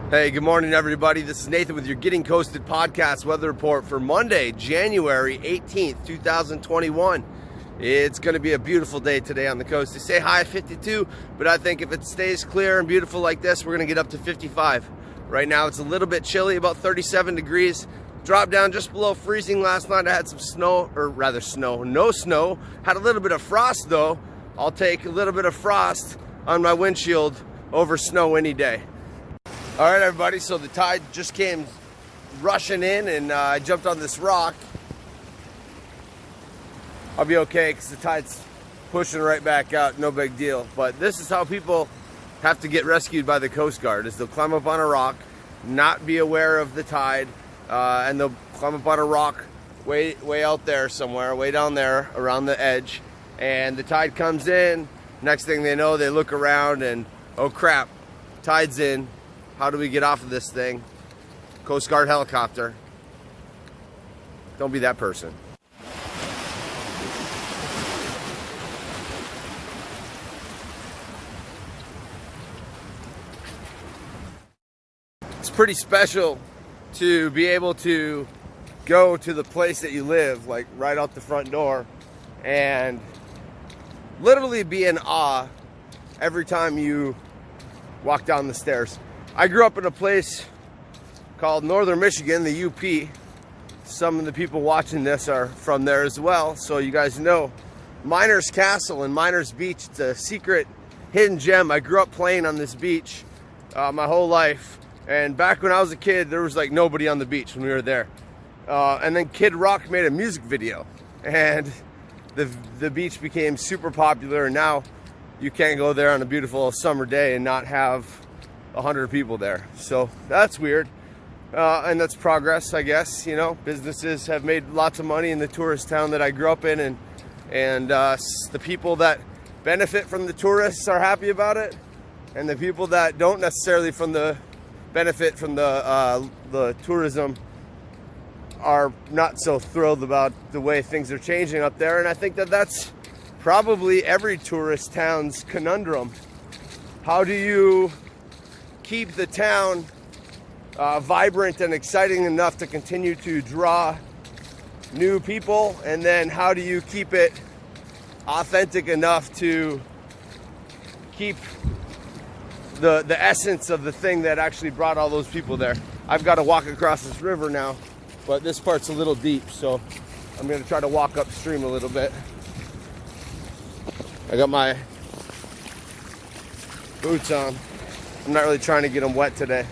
Hey, good morning, everybody. This is Nathan with your Getting Coasted podcast weather report for Monday, January 18th, 2021. It's going to be a beautiful day today on the coast. They say high 52, but I think if it stays clear and beautiful like this, we're going to get up to 55. Right now, it's a little bit chilly, about 37 degrees. Dropped down just below freezing last night. I had some snow, or rather no snow. Had a little bit of frost, though. I'll take a little bit of frost on my windshield over snow any day. All right, everybody, so the tide just came rushing in, and I jumped on this rock. I'll be okay because the tide's pushing right back out, no big deal. But this is how people have to get rescued by the Coast Guard, is they'll climb up on a rock, not be aware of the tide, and they'll climb up on a rock way out there somewhere, way down there around the edge, and the tide comes in. Next thing they know, they look around and, oh crap, tide's in. How do we get off of this thing? Coast Guard helicopter. Don't be that person. It's pretty special to be able to go to the place that you live, like right out the front door, and literally be in awe every time you walk down the stairs. I grew up in a place called Northern Michigan, the UP. Some of the people watching this are from there as well, so you guys know. Miners Castle and Miners Beach, it's a secret hidden gem. I grew up playing on this beach my whole life, and back when I was a kid, there was like nobody on the beach when we were there. And then Kid Rock made a music video, and the beach became super popular, and now you can't go there on a beautiful summer day and not have 100 people there. So that's weird, and that's progress, I guess. You know, businesses have made lots of money in the tourist town that I grew up in, and the people that benefit from the tourists are happy about it, and the people that don't necessarily benefit from the tourism are not so thrilled about the way things are changing up there. And I think that that's probably every tourist town's conundrum. How do you keep the town vibrant and exciting enough to continue to draw new people, and then how do you keep it authentic enough to keep the essence of the thing that actually brought all those people there? I've got to walk across this river now, but this part's a little deep, so I'm going to try to walk upstream a little bit. I got my boots on. I'm not really trying to get them wet today.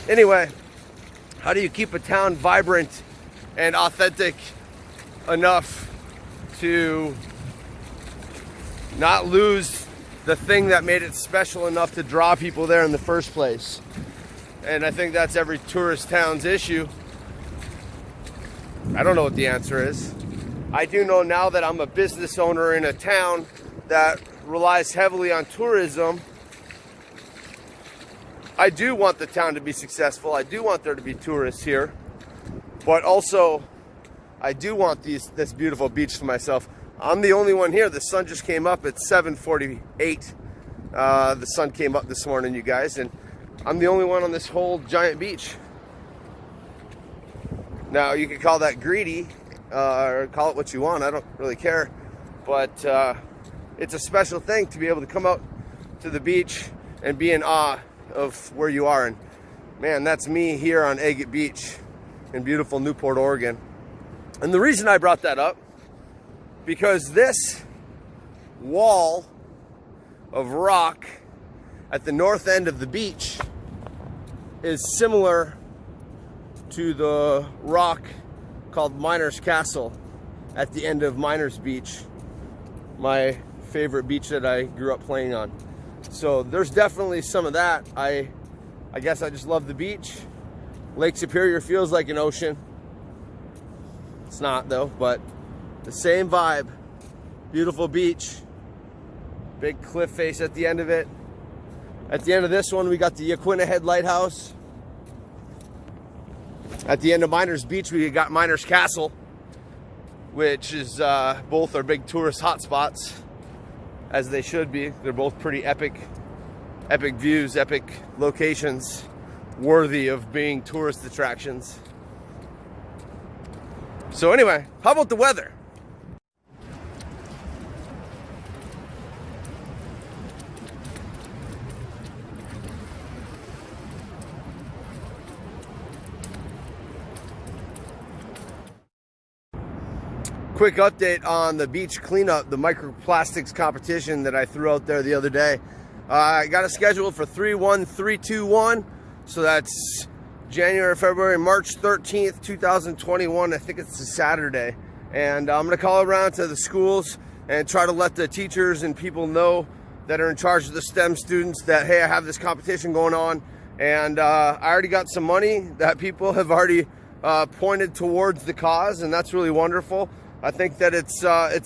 Anyway, how do you keep a town vibrant and authentic enough to not lose the thing that made it special enough to draw people there in the first place? And I think that's every tourist town's issue. I don't know what the answer is. I do know now that I'm a business owner in a town that relies heavily on tourism. I do want the town to be successful. I do want there to be tourists here. But also, I do want this beautiful beach to myself. I'm the only one here. The sun just came up at 7:48. The sun came up this morning, you guys, and I'm the only one on this whole giant beach. Now, you could call that greedy, or call it what you want. I don't really care. But it's a special thing to be able to come out to the beach and be in awe of where you are. And man, that's me here on Agate Beach in beautiful Newport, Oregon. And the reason I brought that up, because this wall of rock at the north end of the beach is similar to the rock called Miners Castle at the end of Miners Beach, my favorite beach that I grew up playing on. So there's definitely some of that. I guess I just love the beach. Lake Superior feels like an ocean. It's not though, but the same vibe. Beautiful beach. Big cliff face at the end of it. At the end of this one, we got the Yaquina Head Lighthouse. At the end of Miners Beach, we got Miners Castle, which is both are big tourist hotspots, as they should be. They're both pretty epic epic views, epic locations, worthy of being tourist attractions. So anyway, how about the weather? Quick update on the beach cleanup, the microplastics competition that I threw out there the other day. I got it scheduled for 3-1-3-2-1, so that's January, February, March 13th, 2021. I think it's a Saturday. And I'm gonna call around to the schools and try to let the teachers and people know that are in charge of the STEM students that, hey, I have this competition going on. And I already got some money that people have already pointed towards the cause, and that's really wonderful. I think that it's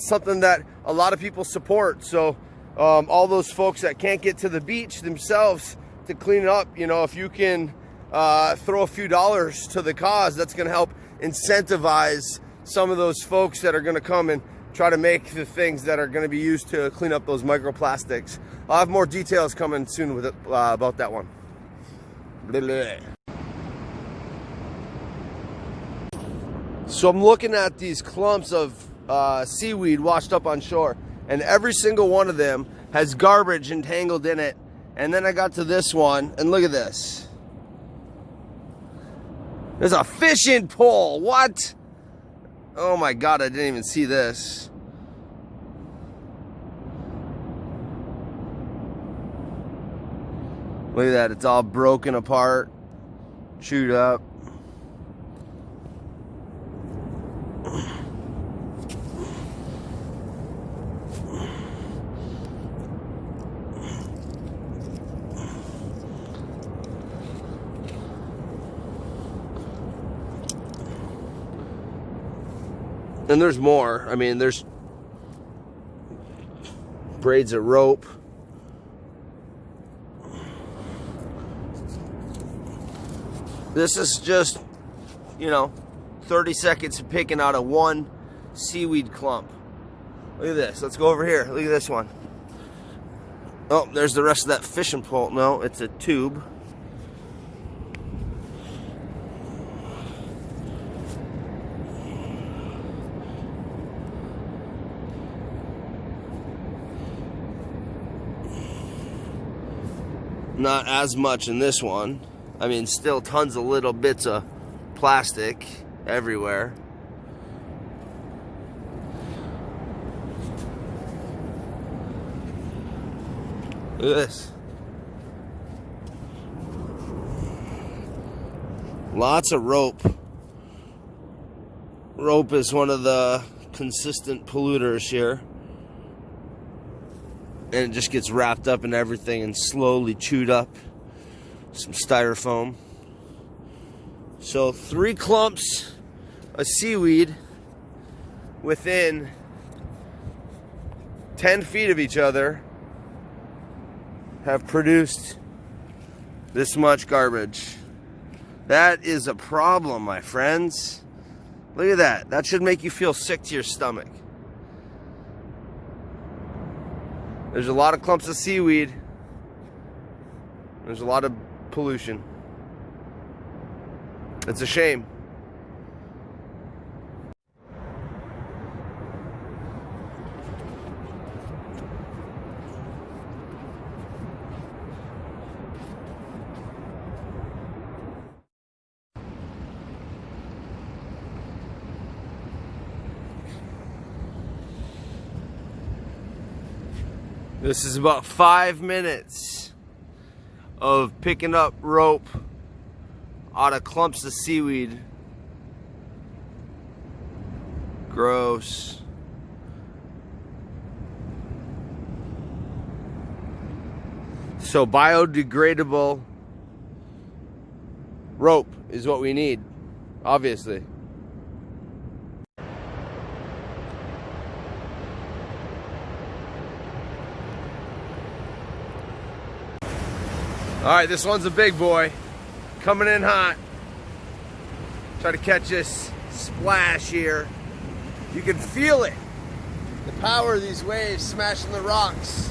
something that a lot of people support. So all those folks that can't get to the beach themselves to clean it up, you know, if you can throw a few dollars to the cause, that's going to help incentivize some of those folks that are going to come and try to make the things that are going to be used to clean up those microplastics. I'll have more details coming soon with it, about that one. Blah. So I'm looking at these clumps of seaweed washed up on shore, and every single one of them has garbage entangled in it. And then I got to this one, and look at this. There's a fishing pole. What? Oh my God, I didn't even see this. Look at that, it's all broken apart, chewed up. And there's more. I mean, there's braids of rope. This is just, you know, 30 seconds of picking out of one seaweed clump. Look at this. Let's go over here. Look at this one. Oh, there's the rest of that fishing pole. No, it's a tube. Not as much in this one. I mean, still tons of little bits of plastic everywhere. Look at this. Lots of rope. Rope is one of the consistent polluters here. And it just gets wrapped up in everything and slowly chewed up. Some styrofoam. So 3 clumps of seaweed within 10 feet of each other have produced this much garbage. That is a problem, my friends. Look at that. That should make you feel sick to your stomach. There's a lot of clumps of seaweed. There's a lot of pollution. It's a shame. This is about 5 minutes of picking up rope out of clumps of seaweed. Gross. So biodegradable rope is what we need, obviously. All right, this one's a big boy, coming in hot. Try to catch this splash here. You can feel it, the power of these waves smashing the rocks.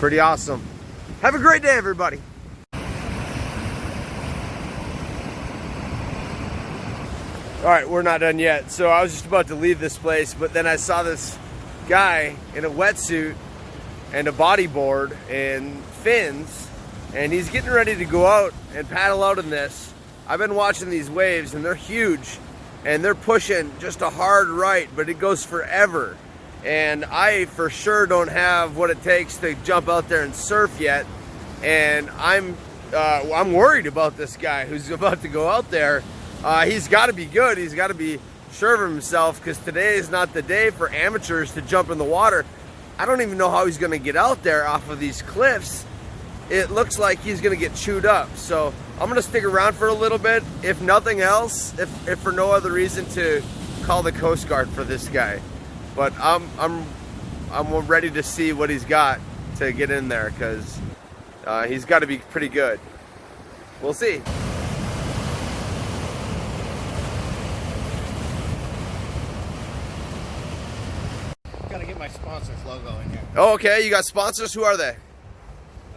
Pretty awesome. Have a great day, everybody. All right, we're not done yet. So I was just about to leave this place, but then I saw this guy in a wetsuit and a bodyboard and fins, and he's getting ready to go out and paddle out in this. I've been watching these waves, and they're huge, and they're pushing just a hard right, but it goes forever. And I for sure don't have what it takes to jump out there and surf yet. And I'm worried about this guy who's about to go out there. He's got to be good. He's got to be sure of himself, because today is not the day for amateurs to jump in the water. I don't even know how he's going to get out there off of these cliffs. It looks like he's going to get chewed up. So I'm going to stick around for a little bit. If nothing else, if for no other reason, to call the Coast Guard for this guy. But I'm ready to see what he's got to get in there, because he's got to be pretty good. We'll see. Gotta get my sponsors logo in here. Oh, okay. You got sponsors? Who are they?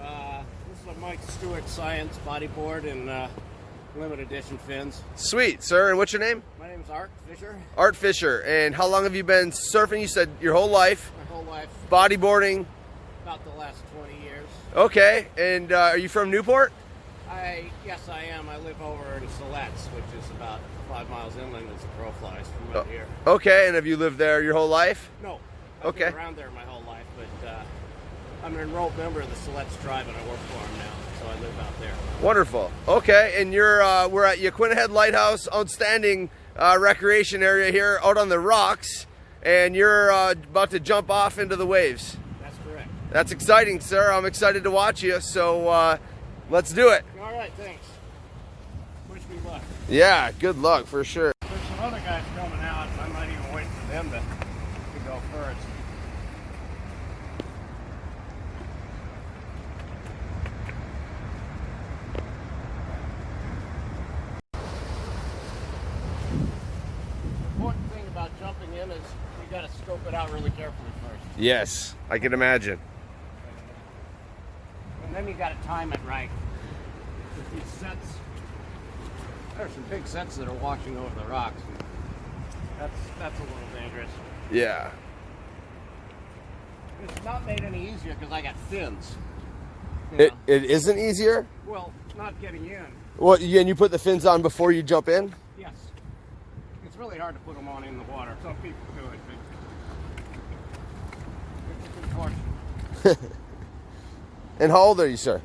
This is a Mike Stewart Science bodyboard and limited edition fins. Sweet, sir. And what's your name? My name is Art Fisher. Art Fisher. And how long have you been surfing? You said your whole life? My whole life. Bodyboarding? About the last 20 years. Okay. And are you from Newport? Yes, I am. I live over in Siletz, which is about 5 miles inland as the crow flies from out here. Okay. And have you lived there your whole life? No. I've been around there my whole life, but I'm an enrolled member of the Siletz tribe, and I work for them now, so I live out there. Wonderful. Okay, and we're at Yaquina Head Lighthouse, outstanding recreation area here out on the rocks, and you're about to jump off into the waves. That's correct. That's exciting, sir. I'm excited to watch you, so let's do it. All right, thanks. Wish me luck. Yeah, good luck for sure. There's some other guys coming out, and I might even wait for them to go first. The important thing about jumping in is you got to scope it out really carefully first. Yes, I can imagine. And then you got to time it right. With these sets, there's some big sets that are washing over the rocks. That's a little dangerous. Yeah. It's not made any easier because I got fins. It isn't easier? Well, not getting in. Well, and you put the fins on before you jump in? Yes. It's really hard to put them on in the water. Some people do it, but it's unfortunate. And how old are you, sir?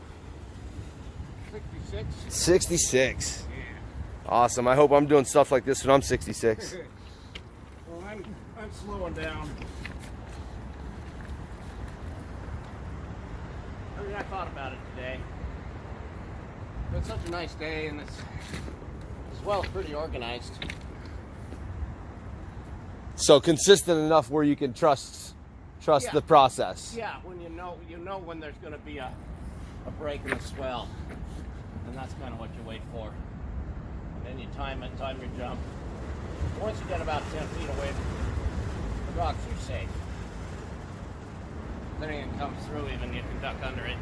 66. 66. Yeah. Awesome. I hope I'm doing stuff like this when I'm 66. Well, I'm slowing down. I mean, I thought about it today. It's such a nice day, and it's as well pretty organized. So consistent enough where you can trust Yeah. the process. Yeah, when you know when there's going to be a break in the swell, and that's kind of what you wait for. And then you time your jump. Once you get about 10 feet away from the rocks, you're safe. If anything comes through, even you can duck under it.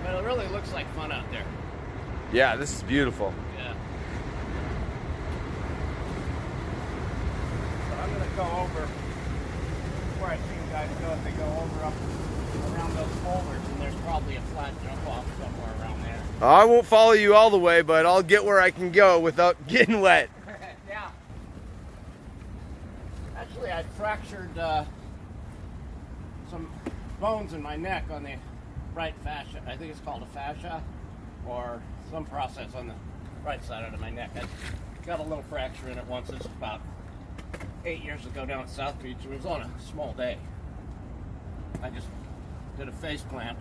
But it really looks like fun out there. Yeah, this is beautiful. Yeah. So I'm going to go over where I see you guys go. If they go over up around those boulders, and there's probably a flat jump off somewhere around there. I won't follow you all the way, but I'll get where I can go without getting wet. Yeah. Actually, I fractured some bones in my neck on the right fascia. I think it's called a fascia, or some process on the right side of my neck. I got a little fracture in it once. It's about 8 years ago down at South Beach. It was on a small day. I just did a face plant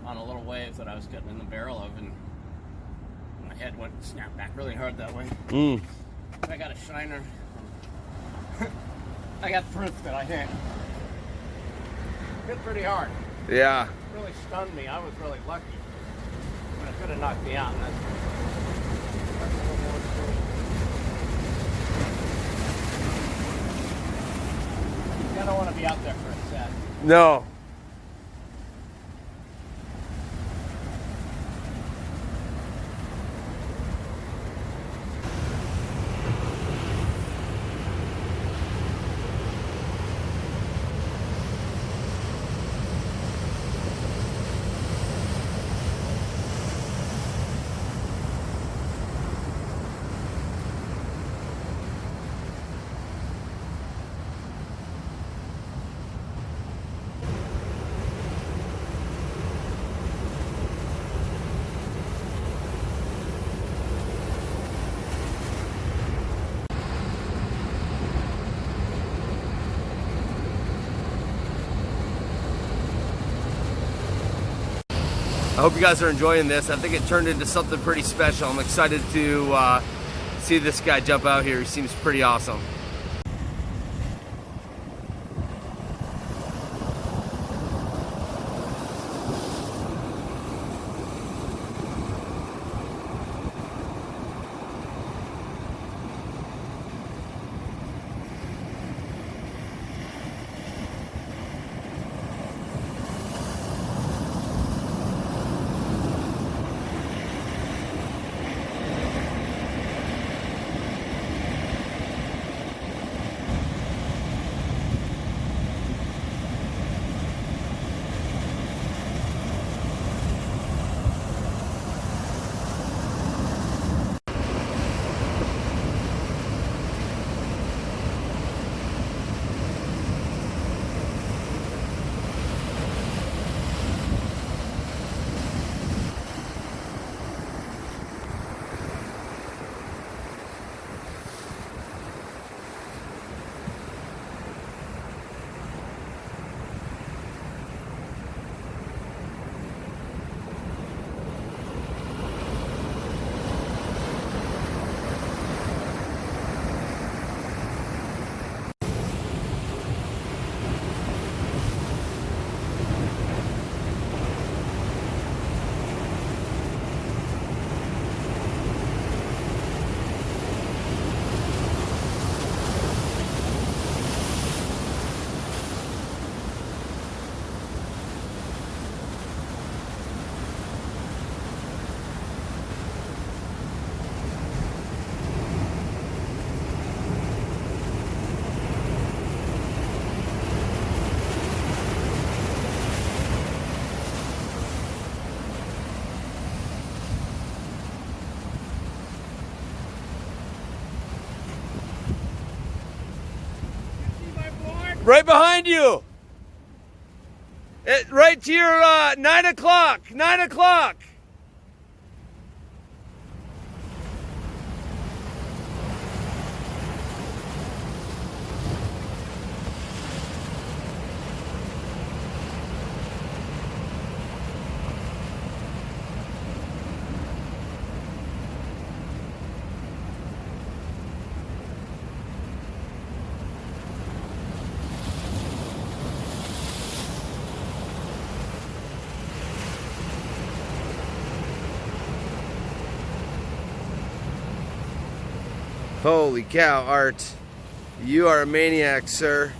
on a little wave that I was getting in the barrel of, and my head went snapped back really hard that way. I got a shiner. I got proof that I hit pretty hard. Yeah. It really stunned me. I was really lucky. But it could have knocked me out. And that's a little more serious. I don't want to be out there for a set. No. I hope you guys are enjoying this. I think it turned into something pretty special. I'm excited to see this guy jump out here. He seems pretty awesome. Right behind you. Right to your 9 o'clock. 9 o'clock. Holy cow, Art. You are a maniac, sir.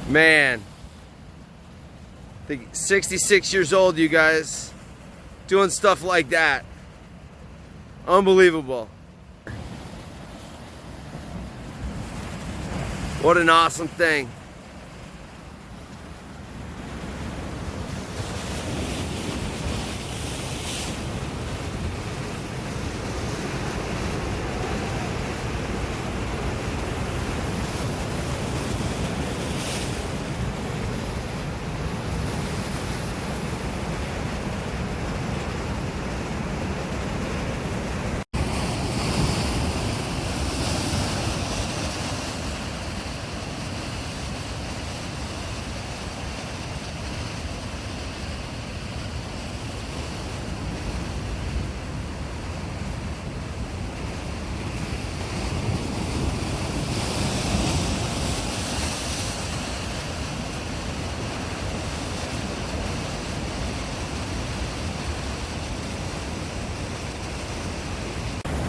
Man. I think 66 years old, you guys. Doing stuff like that. Unbelievable. What an awesome thing.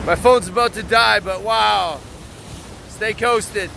My phone's about to die, but wow. Stay coasted.